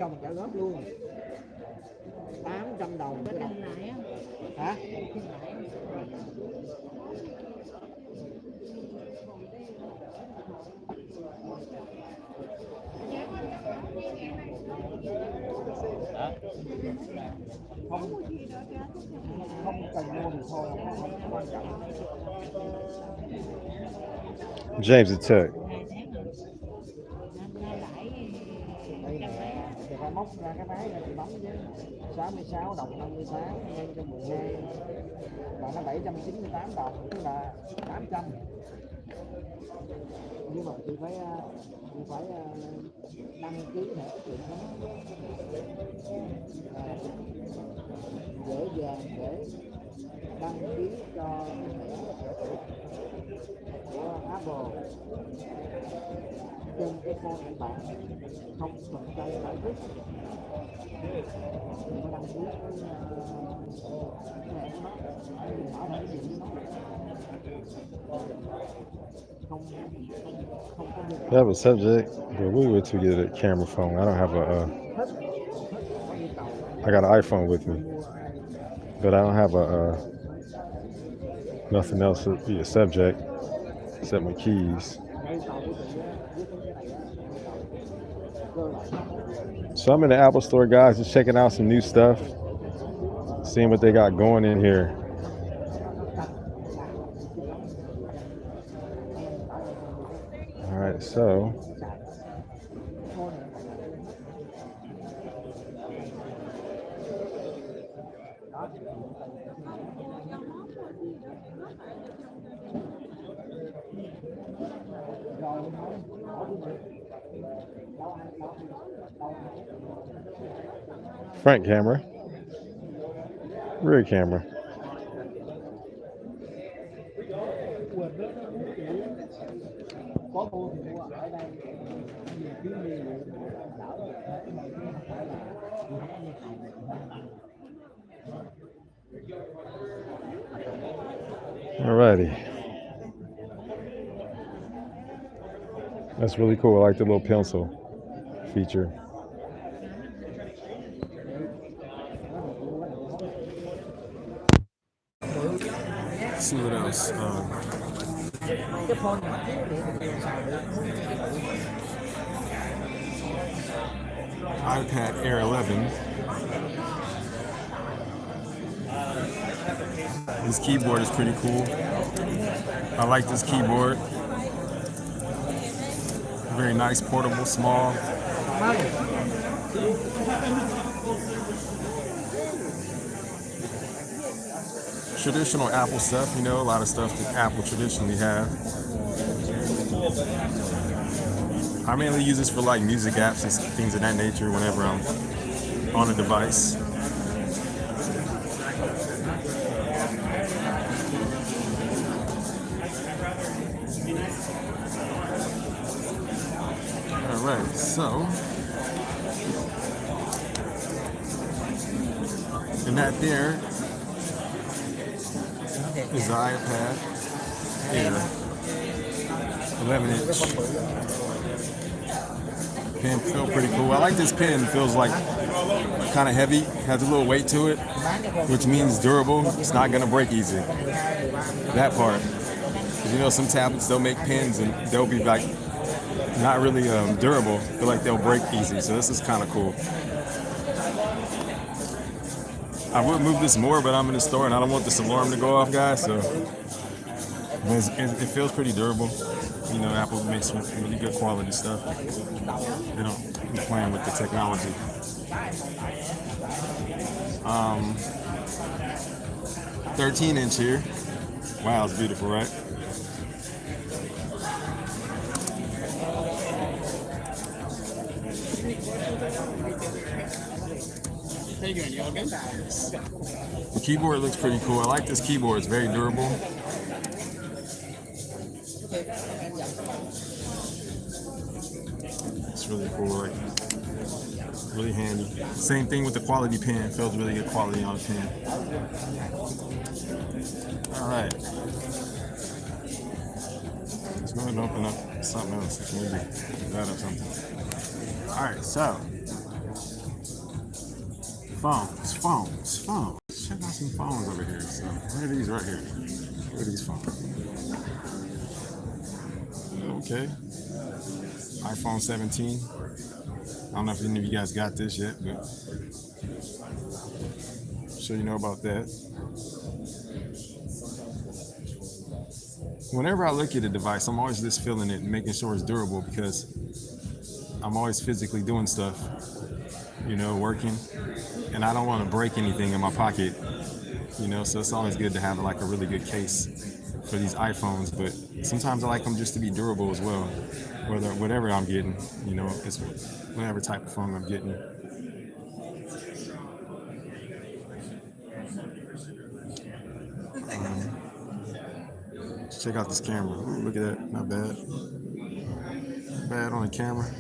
cho mình trả góp luôn 800 đồng Có cái đăng đồng. lại không? Hả? Khuyến mãi không? Không, không cần mua thì thôi, không quan trọng. James it took. 2 tháng rồi. Nó lãi Đây nè, thì phải móc ra cái máy này thì bấm chứ 66 đồng 58 nhân cho 12 là nó 798 đồng, tức là 800. Nhưng mà chị phải đăng ký thẻ chuyện đó dễ dàng để đăng ký cho cái thẻ của Apple trên cái phone của bạn, không cần cây lãi suất thì phải đăng ký cái thẻ của nó, mở thẻ gì của nó không có được. You have a subject, but we were to get a camera phone. I don't have a. I got an iPhone with me, but I don't have a nothing else to be a subject except my keys. So I'm in the Apple Store, guys, just checking out some new stuff, seeing what they got going in here. All right, so. Front camera, rear camera. Alrighty. That's really cool. I like the little pencil feature. Let's see what else. iPad Air 11. This keyboard is pretty cool. I like this keyboard. Very nice, portable, small. Traditional Apple stuff, you know, a lot of stuff that Apple traditionally have. I mainly use this for like music apps and things of that nature whenever I'm on a device. Alright, so and that there is the iPad Air 11-inch. Pen feels pretty cool. I like this pen. It feels like kind of heavy, has a little weight to it, which means durable. It's not gonna break easy. That part. Because you know some tablets, they'll make pens and they'll be like not really durable. I feel like they'll break easy. So this is kind of cool. I would move this more, but I'm in the store and I don't want this alarm to go off, guys. So it feels pretty durable. You know, Apple makes some really good quality stuff. They don't be playing with the technology. 13-inch here. Wow, it's beautiful, right? The keyboard looks pretty cool. I like this keyboard. It's very durable. It's really cool. Like, really handy. Same thing with the quality pen. It feels really good quality on a pen. All right. Let's go ahead and open up something else. Maybe that or something. All right, so Phones. Check out some phones over here. So, where are these right here? Where are these phones? Okay. iPhone 17. I don't know if any of you guys got this yet, but I'm sure you know about that. Whenever I look at a device, I'm always just feeling it and making sure it's durable because I'm always physically doing stuff, working, and I don't want to break anything in my pocket, so it's always good to have like a really good case for these iPhones, but sometimes I like them just to be durable as well, whatever I'm getting, it's whatever type of phone I'm getting. Check out this camera. Ooh, look at that. Not bad. Bad on the camera.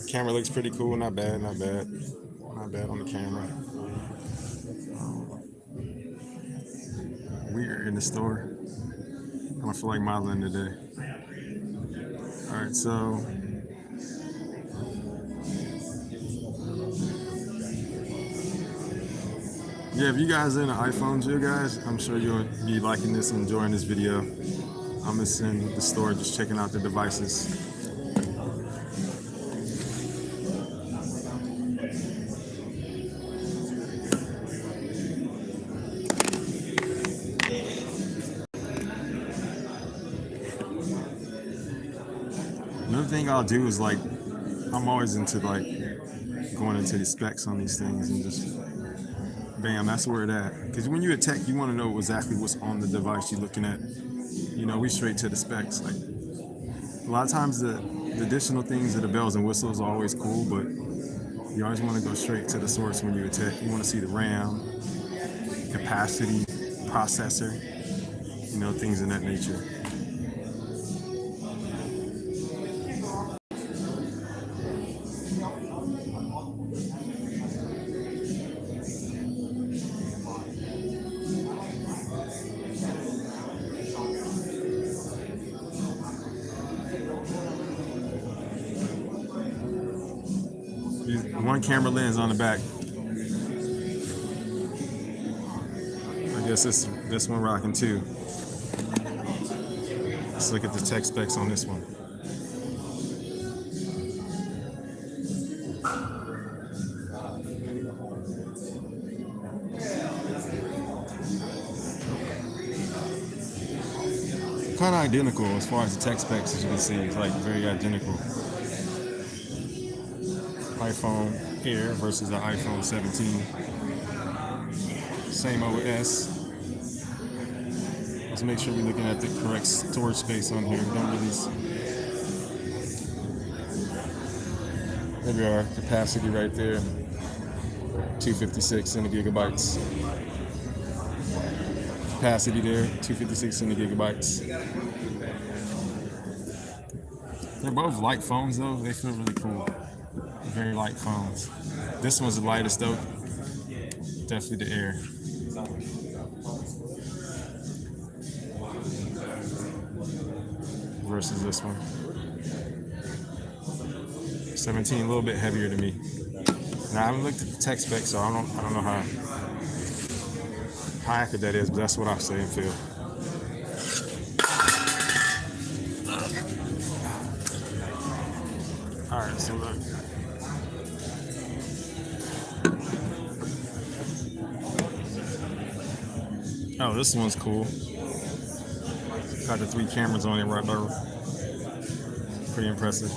Camera looks pretty cool. Not bad. Not bad on the camera. We're in the store. I don't feel like modeling today. All right, so yeah, if you guys are into iPhones, you guys, I'm sure you'll be liking this and enjoying this video. I'm just in the store just checking out the devices. Another thing I'll do is like, I'm always into like going into the specs on these things and just bam, that's where it at. Because when you're a tech, you want to know exactly what's on the device you're looking at. We straight to the specs. Like a lot of times the additional things of the bells and whistles are always cool, but you always want to go straight to the source when you're a tech. You want to see the RAM, capacity, processor, things of that nature. One camera lens on the back. I guess this one rocking too. Let's look at the tech specs on this one. Kind of identical as far as the tech specs, as you can see. It's like very identical. iPhone Air versus the iPhone 17. Same OS. Let's make sure we're looking at the correct storage space on here. Don't release. There we are. Capacity right there. 256 gigabytes. Capacity there. 256 gigabytes. They're both light phones though. They feel really cool. Very light phones. This one's the lightest though. Definitely the Air. Versus this one. 17 a little bit heavier to me. Now I haven't looked at the tech specs, so I don't know how accurate that is, but that's what I say and feel. All right, so look. Oh, this one's cool. Got the 3 cameras on it right there. Pretty impressive.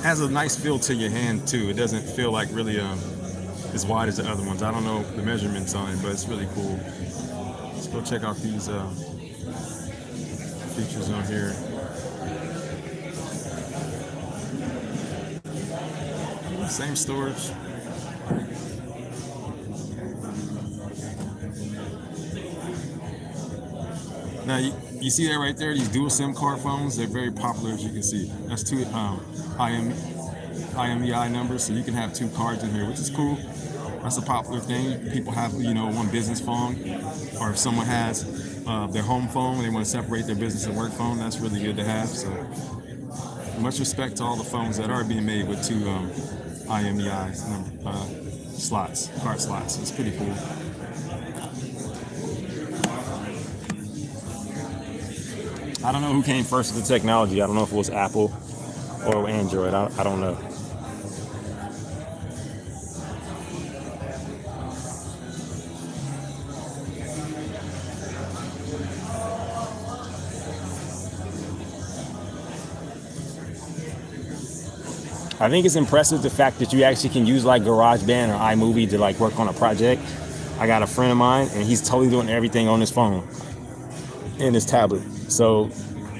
Has a nice feel to your hand too. It doesn't feel like really as wide as the other ones. I don't know the measurements on it, but it's really cool. Let's go check out these features on here. Same storage. Now you see that right there, these dual SIM card phones, they're very popular, as you can see. That's 2 IMEI numbers, so you can have 2 cards in here, which is cool. That's a popular thing. People have, one business phone, or if someone has their home phone and they want to separate their business and work phone, that's really good to have. So much respect to all the phones that are being made with two IMEI slots, card slots. It's pretty cool. I don't know who came first with the technology. I don't know if it was Apple or Android. I don't know. I think it's impressive the fact that you actually can use like GarageBand or iMovie to like work on a project. I got a friend of mine and he's totally doing everything on his phone and his tablet. So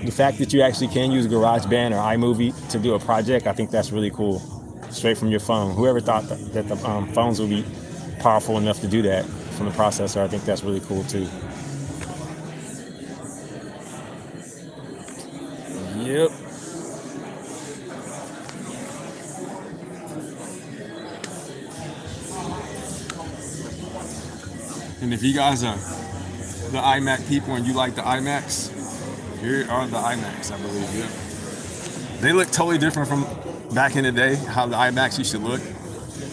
the fact that you actually can use GarageBand or iMovie to do a project, I think that's really cool. Straight from your phone. Whoever thought that the phones would be powerful enough to do that from the processor, I think that's really cool too. Yep. And if you guys are the iMac people and you like the iMacs, here are the iMacs, I believe. Yeah. They look totally different from back in the day, how the iMacs used to look.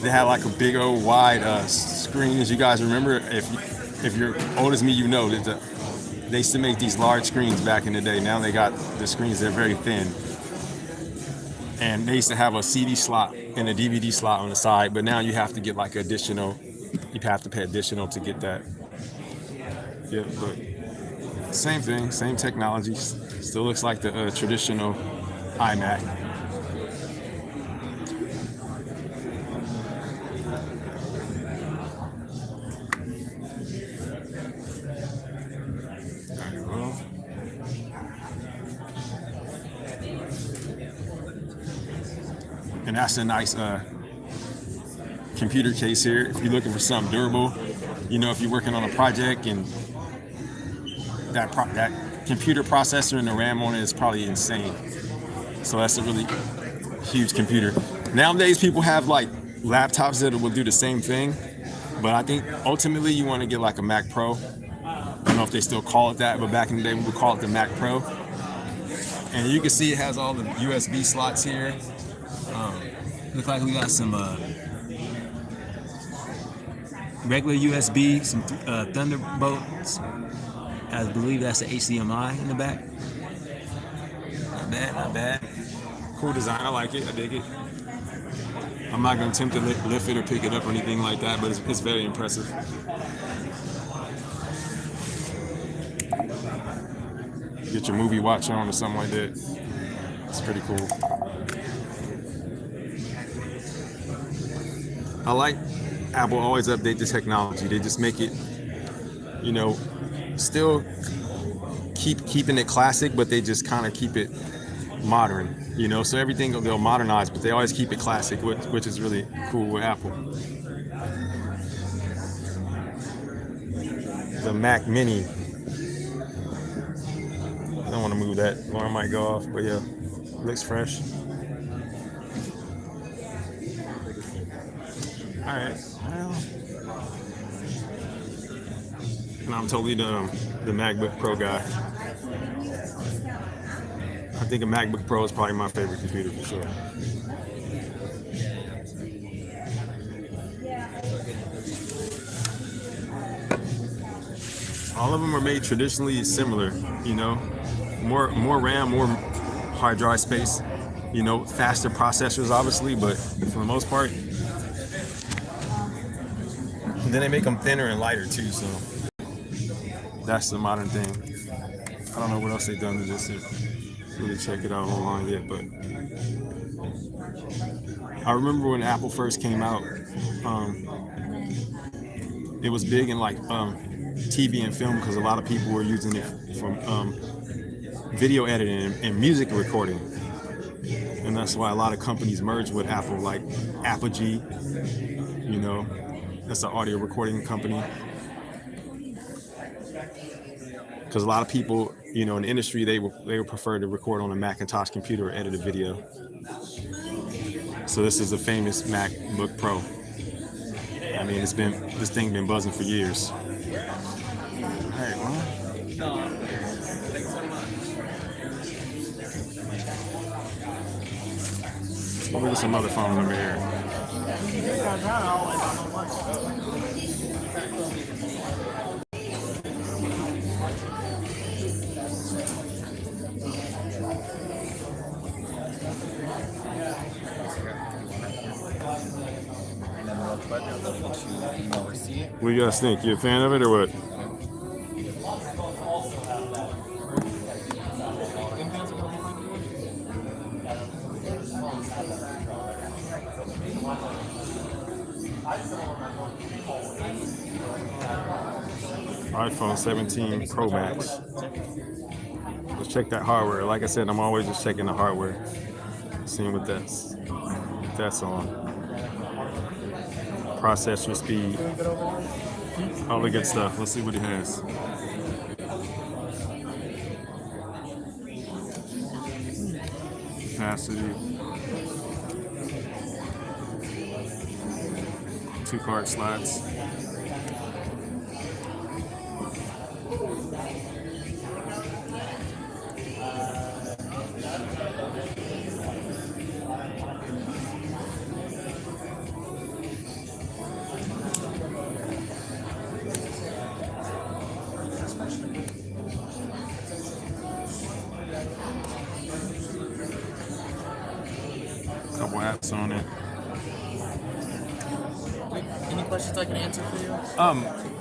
They had like a big old wide screen, as you guys remember. If you're old as me, you know that they used to make these large screens back in the day. Now they got the screens, they're very thin. And they used to have a CD slot and a DVD slot on the side, but now you have to get like additional, you have to pay additional to get that. Yeah, but same thing, same technology. Still looks like the traditional iMac. And that's a nice computer case here. If you're looking for something durable, you know, if you're working on a project and that computer processor and the RAM on it is probably insane. So that's a really huge computer. Nowadays, people have like laptops that will do the same thing, but I think ultimately you want to get like a Mac Pro. I don't know if they still call it that, but back in the day we would call it the Mac Pro. And you can see it has all the USB slots here. Look like we got some regular USB, some Thunderbolts. I believe that's the HDMI in the back. Not bad, not bad. Cool design, I like it, I dig it. I'm not gonna attempt to lift it or pick it up or anything like that, but it's very impressive. Get your movie watch on or something like that. It's pretty cool. I like Apple always update the technology. They just make it, you know, still keeping it classic, but they just kind of keep it modern, you know. So everything they'll modernize, but they always keep it classic, which is really cool with Apple. The Mac Mini. I don't want to move that. Alarm might go off, but yeah, looks fresh. All right. Well, and I'm totally the MacBook Pro guy. I think a MacBook Pro is probably my favorite computer for sure. All of them are made traditionally similar, you know, more RAM, more hard drive space, you know, faster processors obviously, but for the most part. And then they make them thinner and lighter too, so that's the modern thing. I don't know what else they've done to just really check it out online yet, but I remember when Apple first came out, it was big in like TV and film because a lot of people were using it for video editing and music recording. And that's why a lot of companies merged with Apple, like Apogee, you know, that's an audio recording company. Because a lot of people, you know, in the industry, they would prefer to record on a Macintosh computer or edit a video. So this is a famous MacBook Pro. I mean, this thing been buzzing for years. All right, well. Look at some other phones over here. What do you guys think? You a fan of it or what? iPhone 17 Pro Max. Let's check that hardware. Like I said, I'm always just checking the hardware, seeing what that's on. Processor speed, all the good stuff. Let's see what he has. Capacity. 2 card slots. Couple apps on it. Any questions I can answer for you?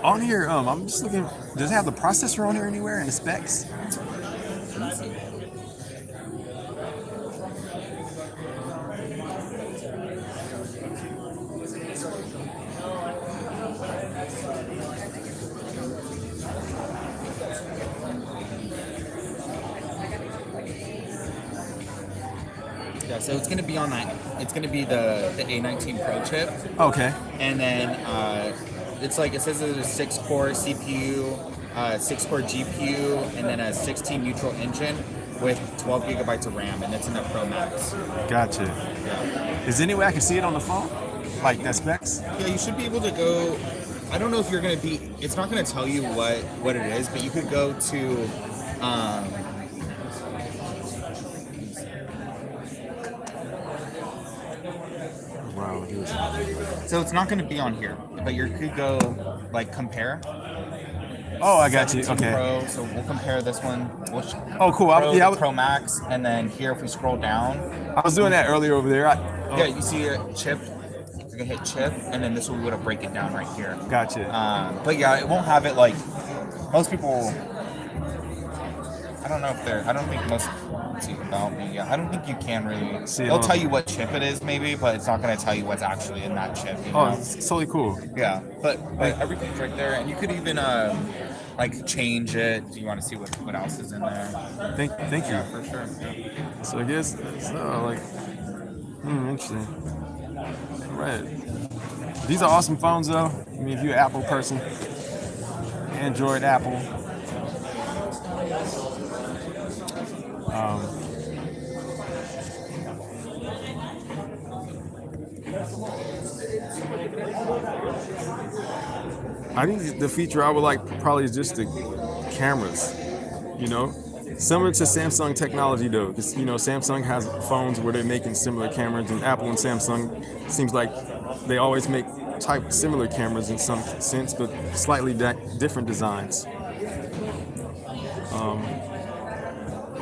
On here, I'm just looking. Does it have the processor on here anywhere in the specs? Yeah, so it's gonna be on that. It's gonna be the A19 Pro chip, Okay. and then it's like it says it's a 6-core CPU, 6-core GPU, and then a 16 neutral engine with 12 gigabytes of RAM, and it's in the Pro Max. Gotcha. Yeah. Is there any way I can see it on the phone? Like that specs? Yeah, you should be able to go. I don't know if you're gonna be. It's not gonna tell you what it is, but you could go to. Wow. So it's not going to be on here, but you could go like compare. Oh, I got you. 17 Okay. Pro, so we'll compare this one. Oh, cool. Pro Max, and then here if we scroll down. I was doing that earlier over there. Yeah, you see a chip. You're gonna hit chip, and then this one we would have break it down right here. Gotcha. But yeah, it won't have it like most people. I don't know if they're. I don't think most. Let's see about me. Yeah, I don't think you can really. See, They'll tell you what chip it is, maybe, but it's not gonna tell you what's actually in that chip. You know? Oh, it's totally cool. Yeah, but everything's right there, and you could even like change it. Do you want to see what else is in there? Thank you. Yeah, for sure. Yeah. So I guess it's interesting. Right. These are awesome phones, though. I mean, if you're an Apple person, Android, Apple. I think the feature I would like probably is just the cameras, you know? Similar to Samsung technology though, because you know Samsung has phones where they're making similar cameras, and Apple and Samsung seems like they always make type similar cameras in some sense, but slightly different designs.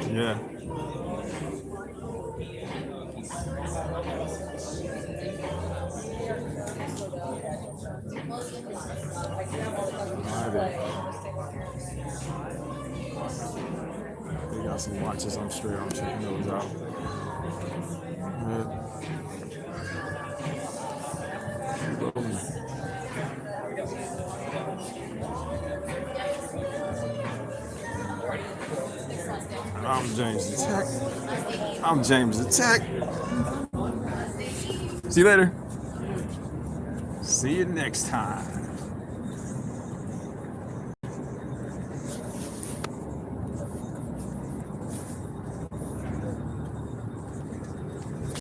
Yeah. They got some watches I'm straight. I'm checking those out. I'm James the Tech. I'm James the Tech. See you later. See you next time.